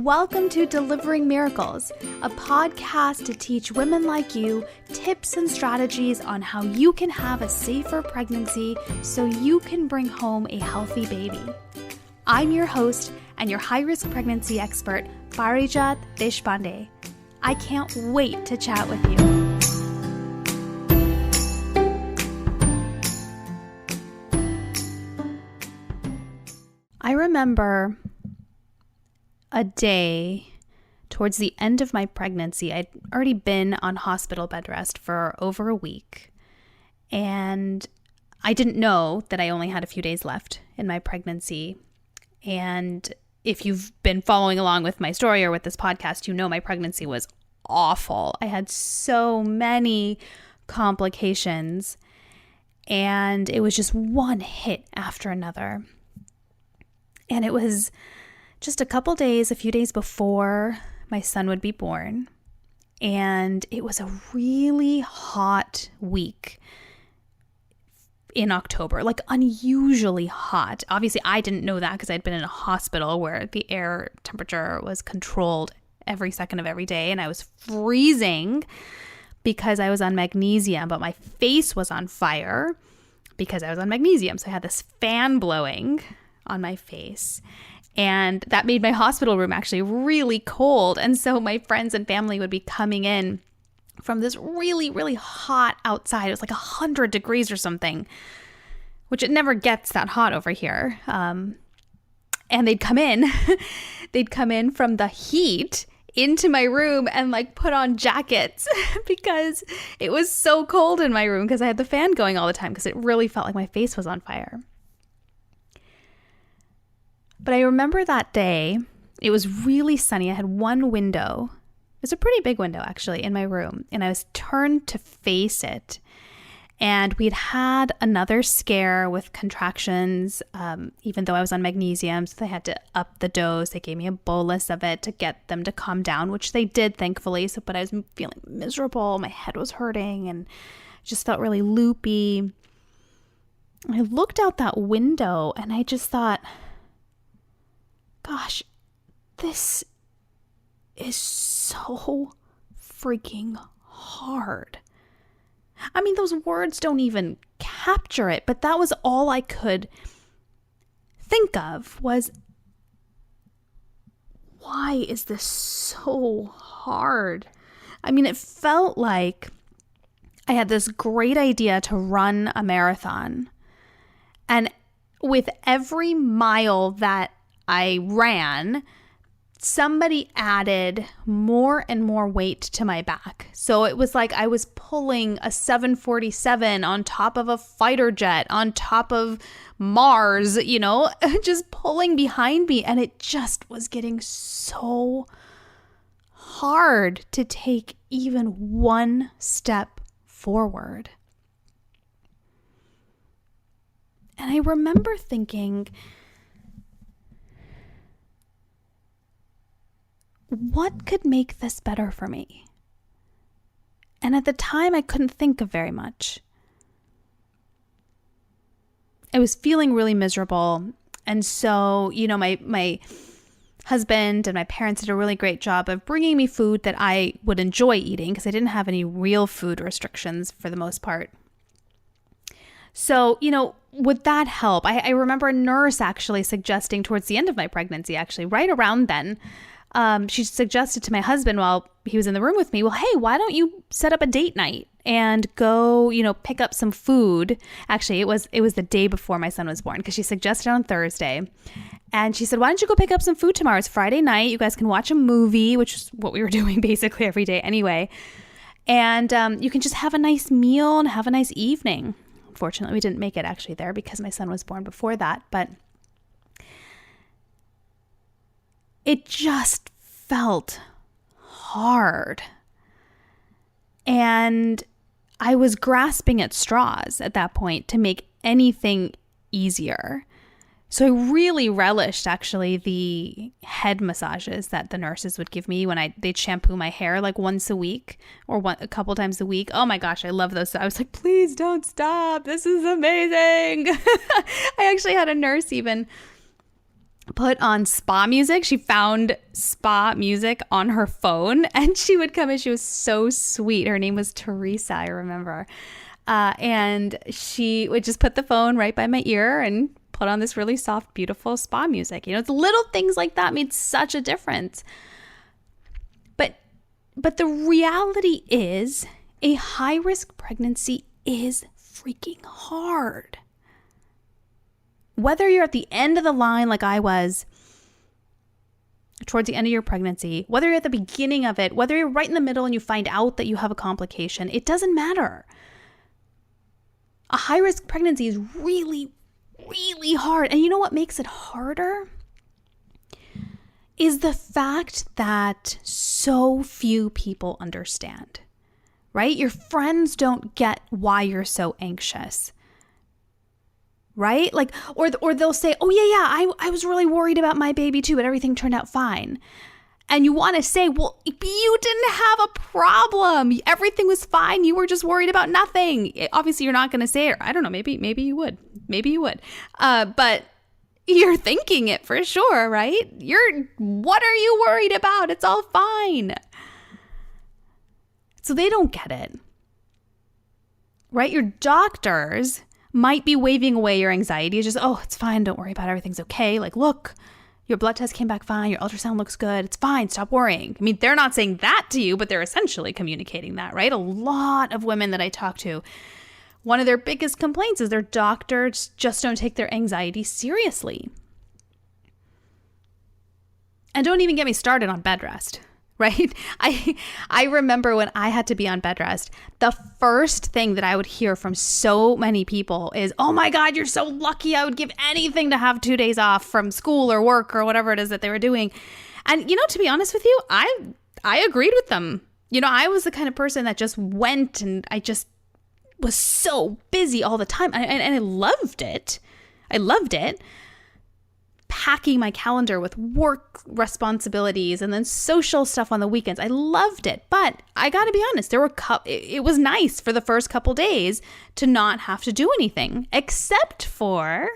Welcome to Delivering Miracles, a podcast to teach women like you tips and strategies on how you can have a safer pregnancy so you can bring home a healthy baby. I'm your host and your high-risk pregnancy expert, Parijat Deshpande. I can't wait to chat with you. I remember a day towards the end of my pregnancy. I'd already been on hospital bed rest for over a week, and I didn't know that I only had a few days left in my pregnancy. And if you've been following along with my story or with this podcast, you know my pregnancy was awful. I had so many complications, and it was just one hit after another. And it was just a few days before my son would be born. And it was a really hot week in October, like unusually hot. Obviously, I didn't know that because I'd been in a hospital where the air temperature was controlled every second of every day. And I was freezing because I was on magnesium, but my face was on fire because I was on magnesium. So I had this fan blowing on my face. And that made my hospital room actually really cold. And so my friends and family would be coming in from this really, really hot outside. It was like 100 degrees or something, which it never gets that hot over here. And they'd come in, from the heat into my room and like put on jackets because it was so cold in my room because I had the fan going all the time because it really felt like my face was on fire. But I remember that day, it was really sunny. I had one window. It was a pretty big window, actually, in my room. And I was turned to face it. And we'd had another scare with contractions, even though I was on magnesium. So they had to up the dose. They gave me a bolus of it to get them to calm down, which they did, thankfully. But I was feeling miserable. My head was hurting and just felt really loopy. I looked out that window and I just thought, gosh, this is so freaking hard. I mean, those words don't even capture it, but that was all I could think of was, why is this so hard? I mean, it felt like I had this great idea to run a marathon, and with every mile that I ran, somebody added more and more weight to my back. So it was like I was pulling a 747 on top of a fighter jet, on top of Mars, just pulling behind me. And it just was getting so hard to take even one step forward. And I remember thinking, what could make this better for me? And at the time, I couldn't think of very much. I was feeling really miserable. And so, my husband and my parents did a really great job of bringing me food that I would enjoy eating because I didn't have any real food restrictions for the most part. So, would that help? I remember a nurse actually suggesting towards the end of my pregnancy, actually, right around then, she suggested to my husband while he was in the room with me, well, hey, why don't you set up a date night and go, pick up some food? Actually, it was the day before my son was born because she suggested on Thursday. And she said, why don't you go pick up some food tomorrow? It's Friday night. You guys can watch a movie, which is what we were doing basically every day anyway. And you can just have a nice meal and have a nice evening. Unfortunately, we didn't make it actually there because my son was born before that. But it just felt hard. And I was grasping at straws at that point to make anything easier. So I really relished actually the head massages that the nurses would give me when they'd shampoo my hair like once a week or a couple times a week. Oh my gosh, I love those. I was like, please don't stop. This is amazing. I actually had a nurse even put on spa music. She found spa music on her phone, and she would come and she was so sweet. Her name was Teresa, I remember. And she would just put the phone right by my ear and put on this really soft, beautiful spa music. You know, it's little things like that made such a difference. But the reality is a high-risk pregnancy is freaking hard. Whether you're at the end of the line like I was towards the end of your pregnancy, whether you're at the beginning of it, whether you're right in the middle and you find out that you have a complication, it doesn't matter. A high-risk pregnancy is really, really hard. And you know what makes it harder? Is the fact that so few people understand, right? Your friends don't get why you're so anxious, right? Like, or they'll say, oh yeah, I was really worried about my baby too, but everything turned out fine. And you want to say, well, you didn't have a problem. Everything was fine. You were just worried about nothing. Obviously, you're not going to say it. I don't know. Maybe you would. Maybe you would. But you're thinking it for sure, right? What are you worried about? It's all fine. So they don't get it, right? Your doctors might be waving away your anxiety. It's just, oh, it's fine. Don't worry about it. Everything's okay. Like, look, your blood test came back fine. Your ultrasound looks good. It's fine. Stop worrying. I mean, they're not saying that to you, but they're essentially communicating that, right? A lot of women that I talk to, one of their biggest complaints is their doctors just don't take their anxiety seriously. And don't even get me started on bed rest, right? I remember when I had to be on bed rest, the first thing that I would hear from so many people is, oh my God, you're so lucky. I would give anything to have 2 days off from school or work or whatever it is that they were doing. And, you know, to be honest with you, I agreed with them. You know, I was the kind of person that just went and I just was so busy all the time. And I loved it. I loved it. Packing my calendar with work responsibilities and then social stuff on the weekends. I loved it. But I got to be honest, it was nice for the first couple days to not have to do anything, except for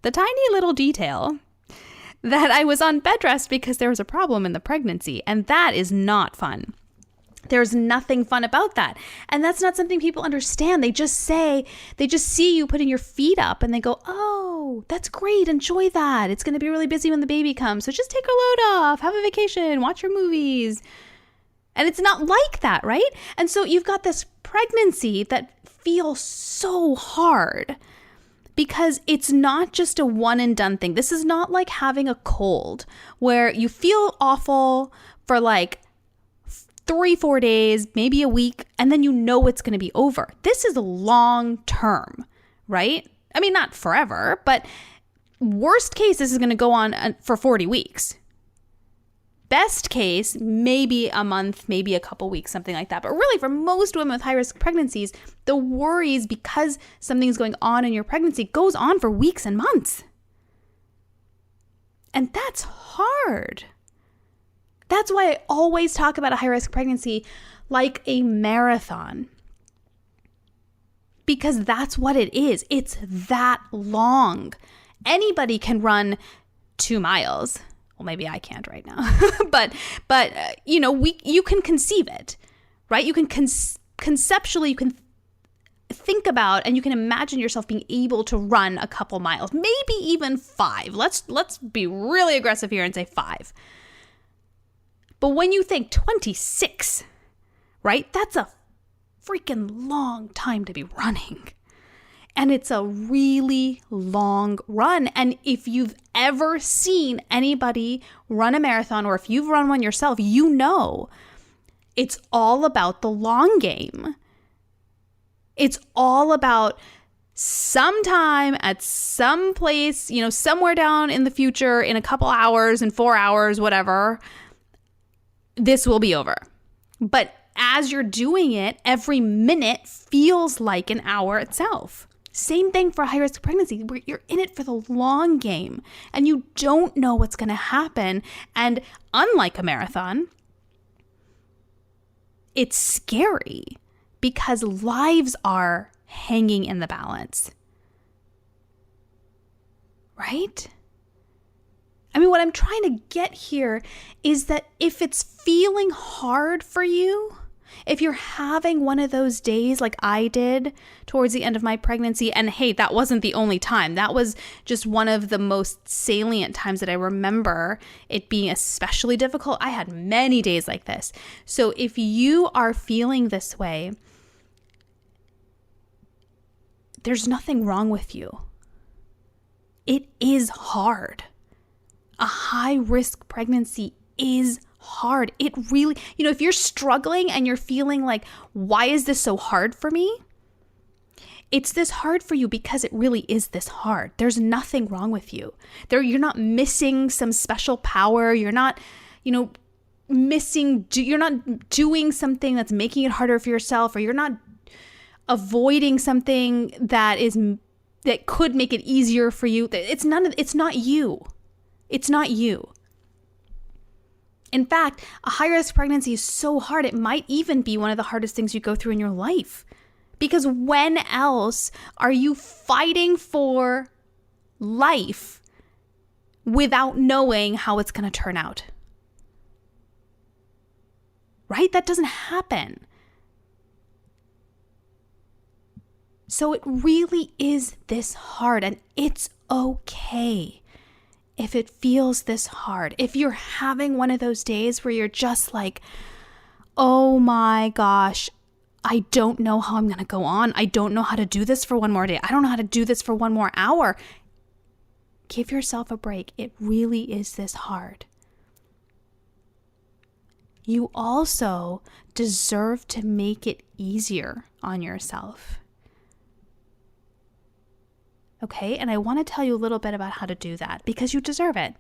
the tiny little detail that I was on bed rest because there was a problem in the pregnancy. And that is not fun. There's nothing fun about that. And that's not something people understand. They just see you putting your feet up and they go, oh, that's great. Enjoy that. It's going to be really busy when the baby comes. So just take a load off, have a vacation, watch your movies. And it's not like that, right? And so you've got this pregnancy that feels so hard because it's not just a one and done thing. This is not like having a cold where you feel awful for like 3-4 days, maybe a week, and then you know it's going to be over. This is long term, right? I mean, not forever, but worst case, this is going to go on for 40 weeks. Best case, maybe a month, maybe a couple weeks, something like that. But really, for most women with high-risk pregnancies, the worries because something's going on in your pregnancy goes on for weeks and months. And that's hard. That's why I always talk about a high-risk pregnancy like a marathon. Because that's what it is. It's that long. Anybody can run 2 miles. Well, maybe I can't right now. but you know, you can conceive it, right? You can conceptually, you can think about and you can imagine yourself being able to run a couple miles, maybe even 5. Let's be really aggressive here and say 5. But when you think 26, right, that's a freaking long time to be running. And it's a really long run. And if you've ever seen anybody run a marathon or if you've run one yourself, you know it's all about the long game. It's all about sometime at some place, you know, somewhere down in the future, in a couple hours, in 4 hours, whatever, this will be over. But as you're doing it, every minute feels like an hour itself. Same thing for high-risk pregnancy, where you're in it for the long game and you don't know what's going to happen. And unlike a marathon, it's scary because lives are hanging in the balance. right? I mean, what I'm trying to get here is that if it's feeling hard for you, if you're having one of those days like I did towards the end of my pregnancy, and hey, that wasn't the only time. That was just one of the most salient times that I remember it being especially difficult. I had many days like this. So if you are feeling this way, there's nothing wrong with you. It is hard. A high-risk pregnancy is hard. It really, if you're struggling and you're feeling like, why is this so hard for me? It's this hard for you because it really is this hard. There's nothing wrong with you. You're not missing some special power. You're not, you're not doing something that's making it harder for yourself, or you're not avoiding something that could make it easier for you. It's not you. It's not you. In fact, a high-risk pregnancy is so hard, it might even be one of the hardest things you go through in your life. Because when else are you fighting for life without knowing how it's going to turn out? Right? That doesn't happen. So it really is this hard, and it's okay if it feels this hard. If you're having one of those days where you're just like, oh my gosh, I don't know how I'm going to go on. I don't know how to do this for one more day. I don't know how to do this for one more hour. Give yourself a break. It really is this hard. You also deserve to make it easier on yourself. Okay, and I want to tell you a little bit about how to do that because you deserve it.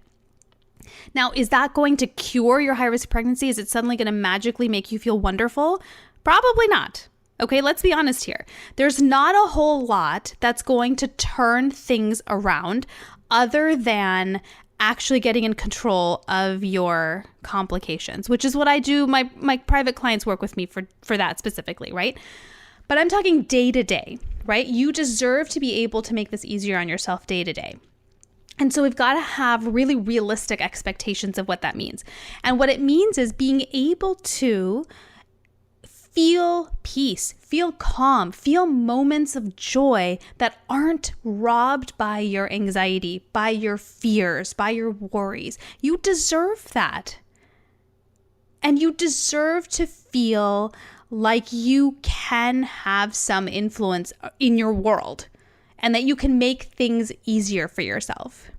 Now, is that going to cure your high-risk pregnancy? Is it suddenly going to magically make you feel wonderful? Probably not. Okay, let's be honest here. There's not a whole lot that's going to turn things around other than actually getting in control of your complications, which is what I do. My private clients work with me for that specifically, right? But I'm talking day to day, right? You deserve to be able to make this easier on yourself day to day. And so we've got to have really realistic expectations of what that means. And what it means is being able to feel peace, feel calm, feel moments of joy that aren't robbed by your anxiety, by your fears, by your worries. You deserve that. And you deserve to feel like you can have some influence in your world and that you can make things easier for yourself.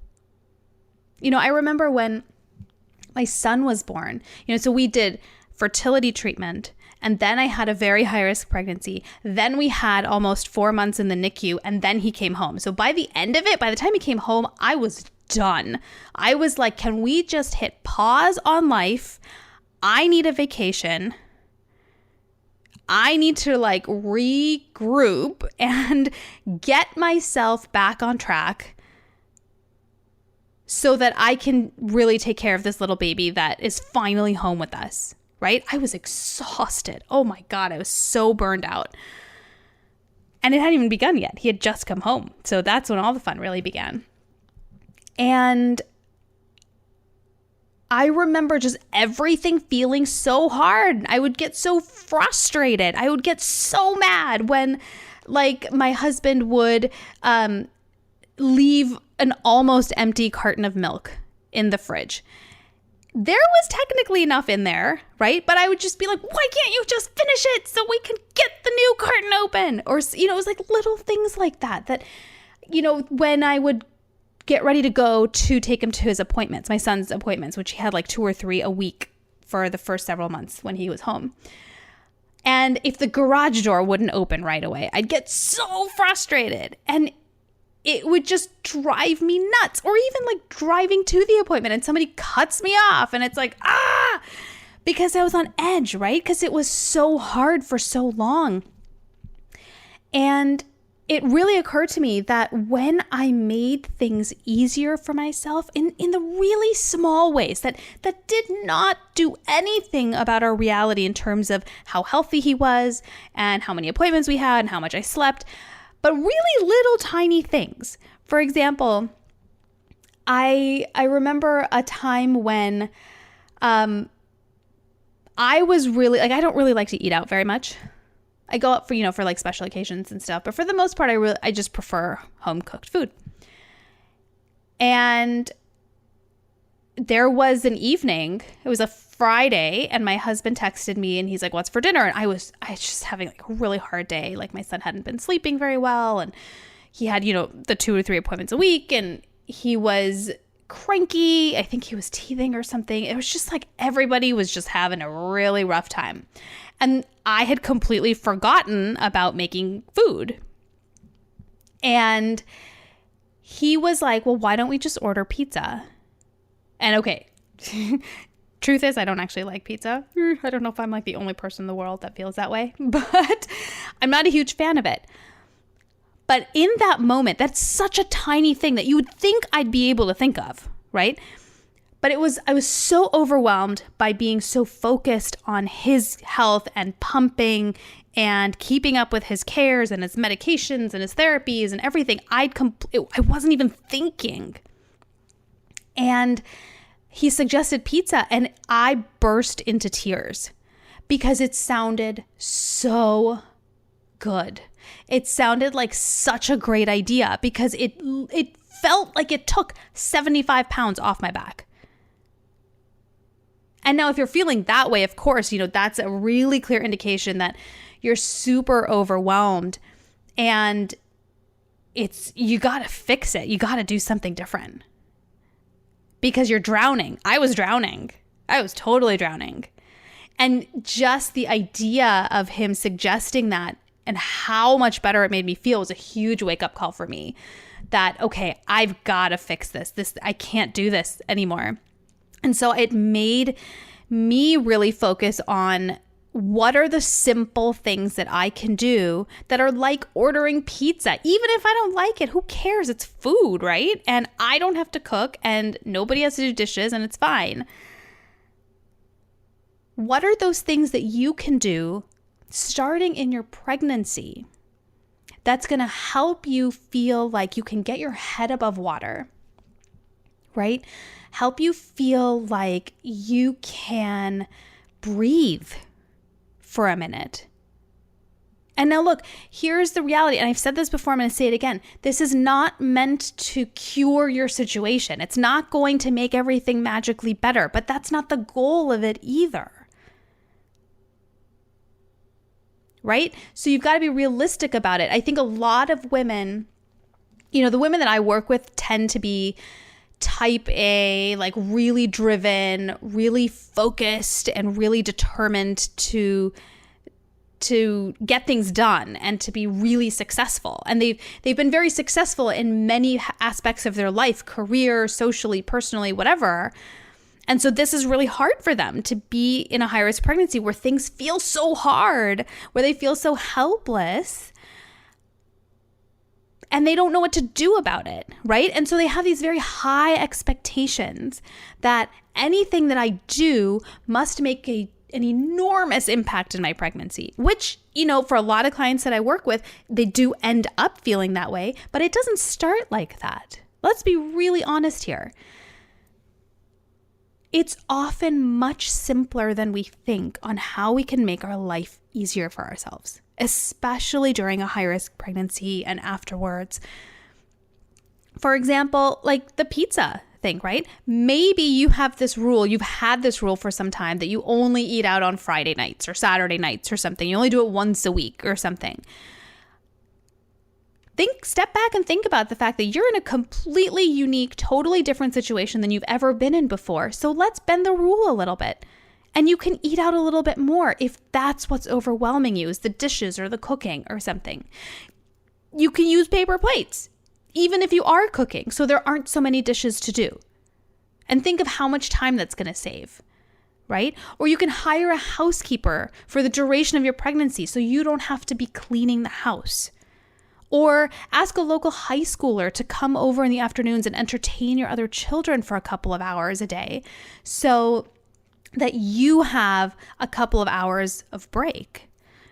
I remember when my son was born, so we did fertility treatment, and then I had a very high-risk pregnancy. Then we had almost 4 months in the NICU, and then he came home. So by the end of it, by the time he came home, I was done. I was like, can we just hit pause on life? I need a vacation. I need to regroup and get myself back on track so that I can really take care of this little baby that is finally home with us, right? I was exhausted. Oh my God, I was so burned out. And it hadn't even begun yet. He had just come home. So that's when all the fun really began. And I remember just everything feeling so hard. I would get so frustrated. I would get so mad when my husband would leave an almost empty carton of milk in the fridge. There was technically enough in there, right? But I would just be like, why can't you just finish it so we can get the new carton open? Or, it was like little things like that, when I would get ready to go to take him to his appointments, my son's appointments, which he had 2 or 3 a week for the first several months when he was home. And if the garage door wouldn't open right away, I'd get so frustrated. And it would just drive me nuts. Or even driving to the appointment and somebody cuts me off and it's because I was on edge, right? Because it was so hard for so long. And it really occurred to me that when I made things easier for myself in the really small ways that did not do anything about our reality in terms of how healthy he was and how many appointments we had and how much I slept, but really little tiny things. For example, I remember a time when I was really like, I don't really like to eat out very much. I go out for, for like special occasions and stuff, but for the most part, I just prefer home cooked food. And there was an evening, it was a Friday, and my husband texted me and he's like, "What's for dinner?" And I was just having like a really hard day. Like my son hadn't been sleeping very well, and he had, the 2 or 3 appointments a week, and he was cranky. I think he was teething or something. It was just like everybody was just having a really rough time. And I had completely forgotten about making food. And he was like, "Well, why don't we just order pizza?" And okay, truth is, I don't actually like pizza. I don't know if I'm like the only person in the world that feels that way, but I'm not a huge fan of it. But in that moment, that's such a tiny thing that you would think I'd be able to think of, right? But I was so overwhelmed by being so focused on his health and pumping and keeping up with his cares and his medications and his therapies and everything. I wasn't even thinking. And he suggested pizza, and I burst into tears because it sounded so good. It sounded like such a great idea because it felt like it took 75 pounds off my back. And now if you're feeling that way, of course, that's a really clear indication that you're super overwhelmed, and you got to fix it. You got to do something different because you're drowning. I was drowning. I was totally drowning. And just the idea of him suggesting that and how much better it made me feel was a huge wake-up call for me that, okay, I've got to fix this. I can't do this anymore. And so it made me really focus on what are the simple things that I can do that are like ordering pizza. Even if I don't like it, who cares? It's food, right? And I don't have to cook, and nobody has to do dishes, and it's fine. What are those things that you can do starting in your pregnancy that's going to help you feel like you can get your head above water, right? Help you feel like you can breathe for a minute. And now look, here's the reality. And I've said this before, I'm going to say it again. This is not meant to cure your situation. It's not going to make everything magically better, but that's not the goal of it either. Right? So you've got to be realistic about it. I think a lot of women, the women that I work with tend to be type A, like really driven, really focused, and really determined to get things done and to be really successful. And they've been very successful in many aspects of their life, career, socially, personally, whatever. And so this is really hard for them to be in a high-risk pregnancy where things feel so hard, where they feel so helpless, and they don't know what to do about it, right? And so they have these very high expectations that anything that I do must make an enormous impact in my pregnancy, which, for a lot of clients that I work with, they do end up feeling that way, but it doesn't start like that. Let's be really honest here. It's often much simpler than we think on how we can make our life easier for ourselves, especially during a high-risk pregnancy and afterwards. For example, like the pizza thing, right? Maybe you have this rule, you've had this rule for some time that you only eat out on Friday nights or Saturday nights or something. You only do it once a week or something. Step back and think about the fact that you're in a completely unique, totally different situation than you've ever been in before. So let's bend the rule a little bit. And you can eat out a little bit more if that's what's overwhelming you, is the dishes or the cooking or something. You can use paper plates, even if you are cooking, so there aren't so many dishes to do. And think of how much time that's going to save, right? Or you can hire a housekeeper for the duration of your pregnancy so you don't have to be cleaning the house. Or ask a local high schooler to come over in the afternoons and entertain your other children for a couple of hours a day so that you have a couple of hours of break,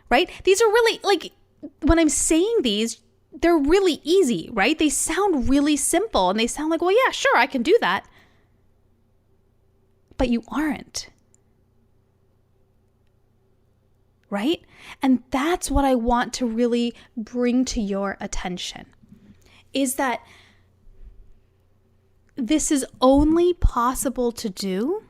right? These are really, like, when I'm saying these, they're really easy, right? They sound really simple and they sound like, well, yeah, sure, I can do that. But you aren't. Right? And that's what I want to really bring to your attention, is that this is only possible to do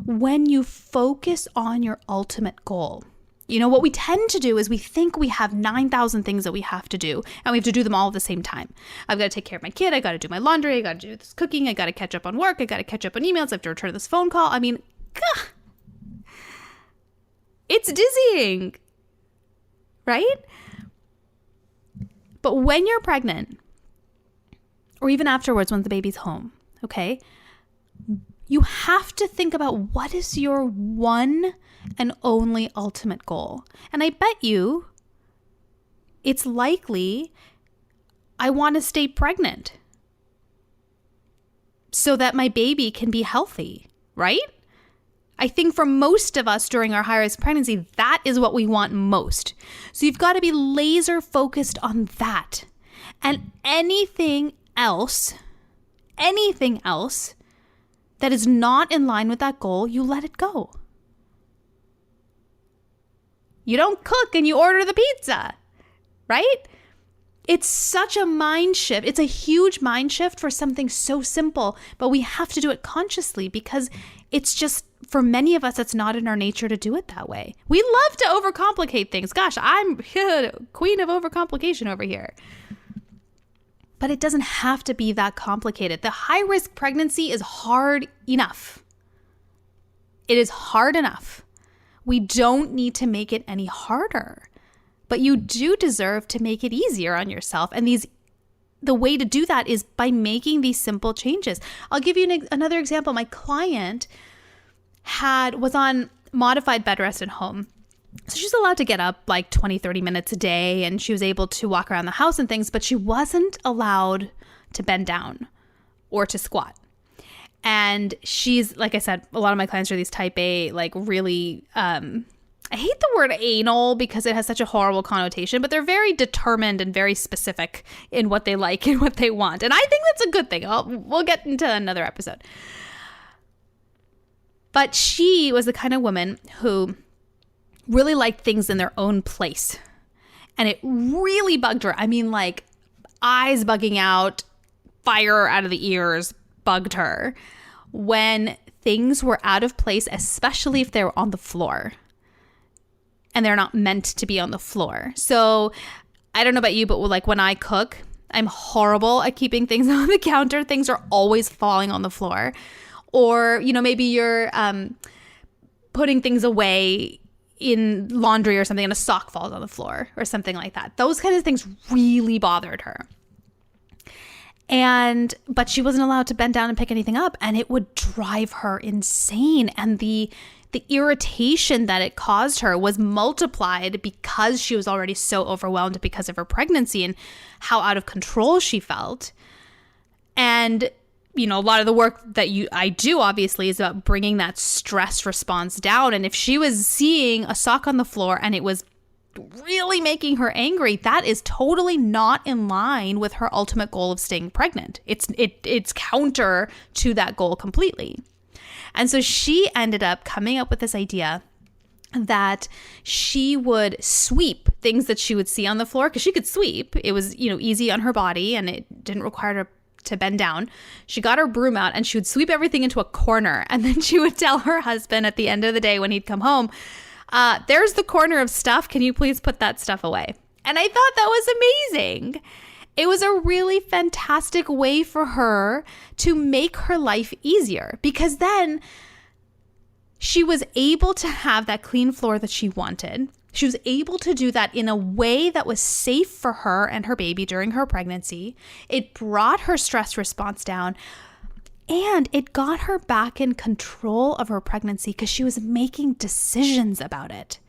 when you focus on your ultimate goal. You know, what we tend to do is we think we have 9,000 things that we have to do, and we have to do them all at the same time. I've got to take care of my kid. I got to do my laundry. I got to do this cooking. I got to catch up on work. I got to catch up on emails. I have to return this phone call. I mean, it's dizzying, right? But when you're pregnant, or even afterwards when the baby's home, okay, you have to think about what is your one and only ultimate goal. And I bet you it's likely, I want to stay pregnant so that my baby can be healthy, right? I think for most of us during our high-risk pregnancy, that is what we want most. So you've got to be laser focused on that. And anything else that is not in line with that goal, you let it go. You don't cook and you order the pizza, right? It's such a mind shift. It's a huge mind shift for something so simple, but we have to do it consciously because it's just, for many of us, it's not in our nature to do it that way. We love to overcomplicate things. Gosh, I'm queen of overcomplication over here. But it doesn't have to be that complicated. The high-risk pregnancy is hard enough. It is hard enough. We don't need to make it any harder. But you do deserve to make it easier on yourself. And the way to do that is by making these simple changes. I'll give you another example. My client was on modified bed rest at home. So she's allowed to get up like 20, 30 minutes a day, and she was able to walk around the house and things, but she wasn't allowed to bend down or to squat. And she's, like I said, a lot of my clients are these type A, like really, I hate the word anal because it has such a horrible connotation, but they're very determined and very specific in what they like and what they want. And I think that's a good thing. We'll get into another episode. But she was the kind of woman who really liked things in their own place. And it really bugged her. I mean, like eyes bugging out, fire out of the ears bugged her when things were out of place, especially if they were on the floor. And they're not meant to be on the floor. So I don't know about you, but like when I cook, I'm horrible at keeping things on the counter. Things are always falling on the floor. Or, you know, maybe you're putting things away in laundry or something and a sock falls on the floor or something like that. Those kinds of things really bothered her. But she wasn't allowed to bend down and pick anything up, and it would drive her insane. And the irritation that it caused her was multiplied because she was already so overwhelmed because of her pregnancy and how out of control she felt. And, you know, a lot of the work that I do obviously is about bringing that stress response down. And if she was seeing a sock on the floor and it was really making her angry, that is totally not in line with her ultimate goal of staying pregnant. It's counter to that goal completely. And so she ended up coming up with this idea that she would sweep things that she would see on the floor, because she could sweep. It was, you know, easy on her body and it didn't require her to bend down. She got her broom out and she would sweep everything into a corner. And then she would tell her husband at the end of the day when he'd come home, there's the corner of stuff. Can you please put that stuff away? And I thought that was amazing. It was a really fantastic way for her to make her life easier, because then she was able to have that clean floor that she wanted. She was able to do that in a way that was safe for her and her baby during her pregnancy. It brought her stress response down, and it got her back in control of her pregnancy because she was making decisions about it.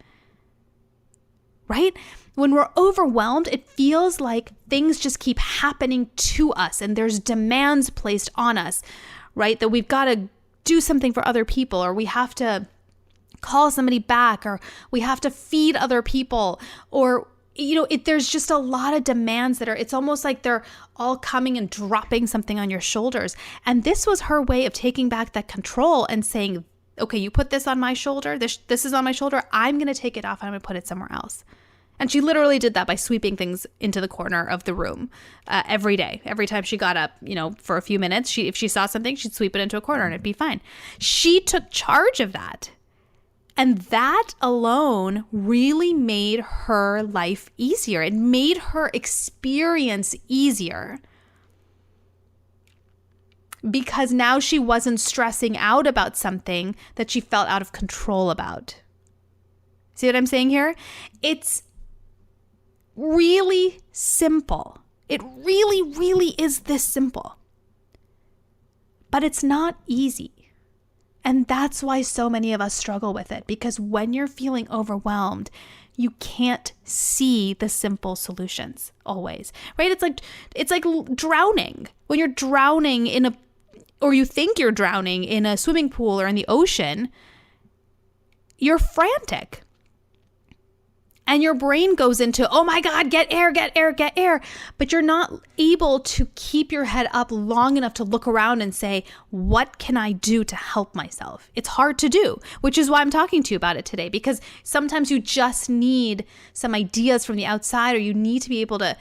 Right? When we're overwhelmed, it feels like things just keep happening to us and there's demands placed on us, right? That we've got to do something for other people, or we have to call somebody back, or we have to feed other people, or there's just a lot of demands it's almost like they're all coming and dropping something on your shoulders. And this was her way of taking back that control and saying, okay, you put this on my shoulder. This is on my shoulder. I'm going to take it off and I'm going to put it somewhere else. And she literally did that by sweeping things into the corner of the room every day. Every time she got up, for a few minutes, if she saw something, she'd sweep it into a corner and it'd be fine. She took charge of that. And that alone really made her life easier. It made her experience easier. Because now she wasn't stressing out about something that she felt out of control about. See what I'm saying here? It's really simple. It really, really is this simple. But it's not easy. And that's why so many of us struggle with it, because when you're feeling overwhelmed, you can't see the simple solutions always, right? It's like drowning. When you're drowning or you think you're drowning in a swimming pool or in the ocean, you're frantic. And your brain goes into, oh my God, get air, get air, get air. But you're not able to keep your head up long enough to look around and say, what can I do to help myself? It's hard to do, which is why I'm talking to you about it today, because sometimes you just need some ideas from the outside, or you need to be able to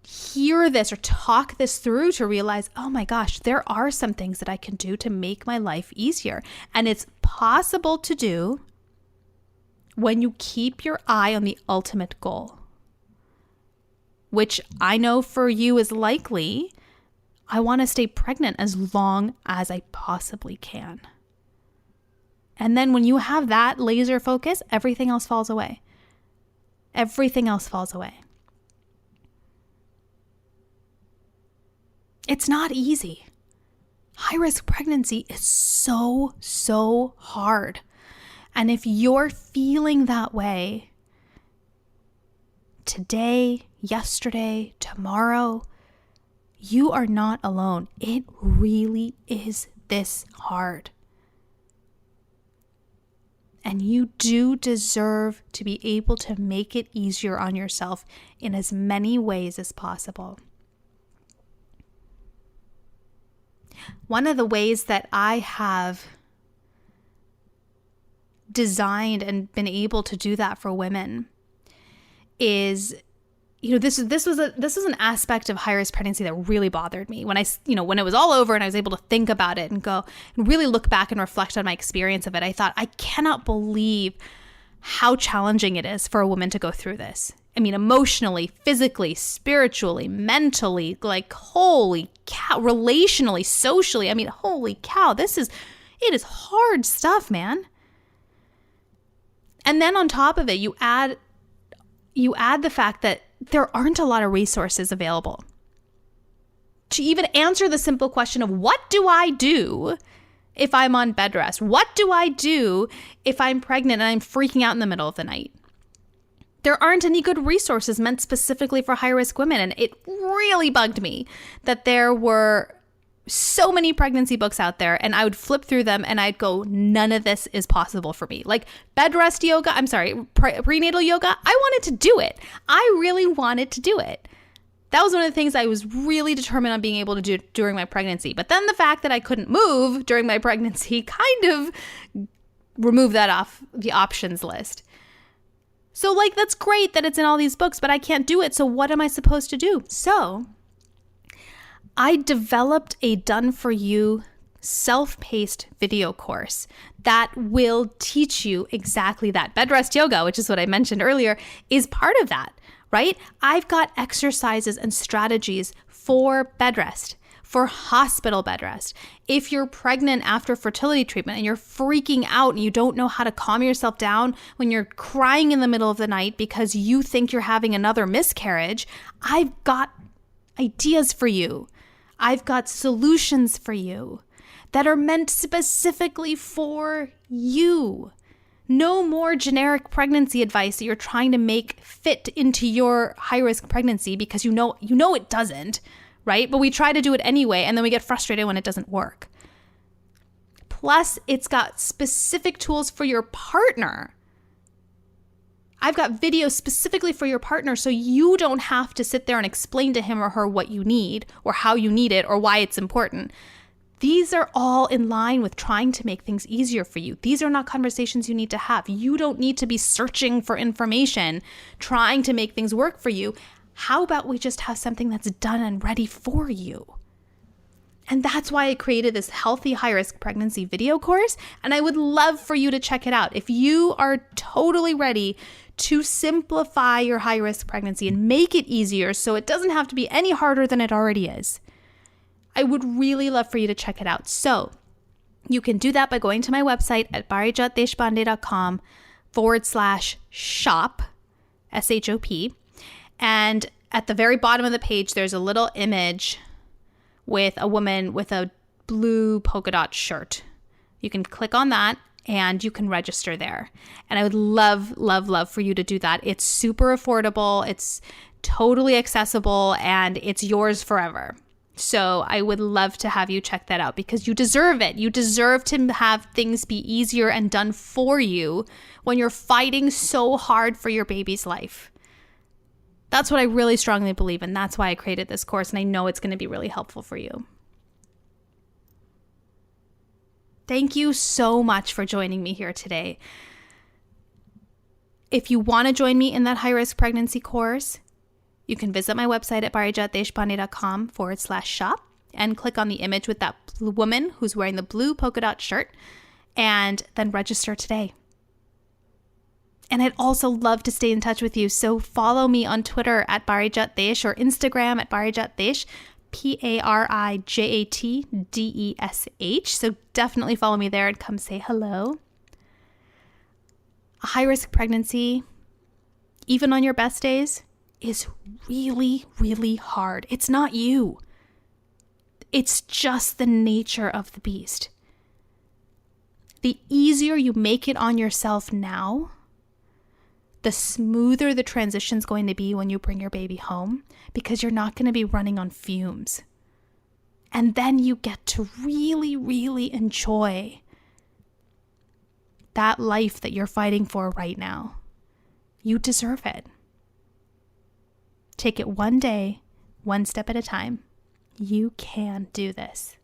hear this or talk this through to realize, oh my gosh, there are some things that I can do to make my life easier. And it's possible to do when you keep your eye on the ultimate goal, which I know for you is likely, I want to stay pregnant as long as I possibly can. And then when you have that laser focus, everything else falls away. Everything else falls away. It's not easy. High-risk pregnancy is so, so hard. And if you're feeling that way today, yesterday, tomorrow, you are not alone. It really is this hard. And you do deserve to be able to make it easier on yourself in as many ways as possible. One of the ways that I have designed and been able to do that for women is, this was an aspect of high-risk pregnancy that really bothered me when when it was all over and I was able to think about it and go and really look back and reflect on my experience of it. I thought, I cannot believe how challenging it is for a woman to go through this. I mean, emotionally, physically, spiritually, mentally, like, holy cow, relationally, socially. I mean, holy cow, it is hard stuff, man. And then on top of it, you add the fact that there aren't a lot of resources available to even answer the simple question of, what do I do if I'm on bed rest? What do I do if I'm pregnant and I'm freaking out in the middle of the night? There aren't any good resources meant specifically for high-risk women. And it really bugged me that there were so many pregnancy books out there, and I would flip through them and I'd go, none of this is possible for me. Like prenatal yoga, I wanted to do it. I really wanted to do it. That was one of the things I was really determined on being able to do during my pregnancy. But then the fact that I couldn't move during my pregnancy kind of removed that off the options list. So that's great that it's in all these books, but I can't do it. So what am I supposed to do? So I developed a done-for-you self-paced video course that will teach you exactly that. Bed rest yoga, which is what I mentioned earlier, is part of that, right? I've got exercises and strategies for bed rest, for hospital bed rest. If you're pregnant after fertility treatment and you're freaking out and you don't know how to calm yourself down when you're crying in the middle of the night because you think you're having another miscarriage, I've got ideas for you. I've got solutions for you that are meant specifically for you. No more generic pregnancy advice that you're trying to make fit into your high-risk pregnancy because you know it doesn't, right? But we try to do it anyway, and then we get frustrated when it doesn't work. Plus, it's got specific tools for your partner. I've got videos specifically for your partner so you don't have to sit there and explain to him or her what you need or how you need it or why it's important. These are all in line with trying to make things easier for you. These are not conversations you need to have. You don't need to be searching for information, trying to make things work for you. How about we just have something that's done and ready for you? And that's why I created this healthy high-risk pregnancy video course. And I would love for you to check it out. If you are totally ready to simplify your high-risk pregnancy and make it easier so it doesn't have to be any harder than it already is, I would really love for you to check it out. So you can do that by going to my website at parijatdeshpande.com/shop, SHOP. And at the very bottom of the page, there's a little image with a woman with a blue polka dot shirt. You can click on that and you can register there. And I would love, love, love for you to do that. It's super affordable. It's totally accessible and it's yours forever. So I would love to have you check that out because you deserve it. You deserve to have things be easier and done for you when you're fighting so hard for your baby's life. That's what I really strongly believe in. That's why I created this course, and I know it's going to be really helpful for you. Thank you so much for joining me here today. If you want to join me in that high-risk pregnancy course, you can visit my website at parijatdeshpande.com/shop and click on the image with that woman who's wearing the blue polka dot shirt and then register today. And I'd also love to stay in touch with you. So follow me on Twitter at Parijat Desh or Instagram at Parijat Desh, ParijatDesh. So definitely follow me there and come say hello. A high-risk pregnancy, even on your best days, is really, really hard. It's not you. It's just the nature of the beast. The easier you make it on yourself now, the smoother the transition's going to be when you bring your baby home because you're not going to be running on fumes. And then you get to really, really enjoy that life that you're fighting for right now. You deserve it. Take it one day, one step at a time. You can do this.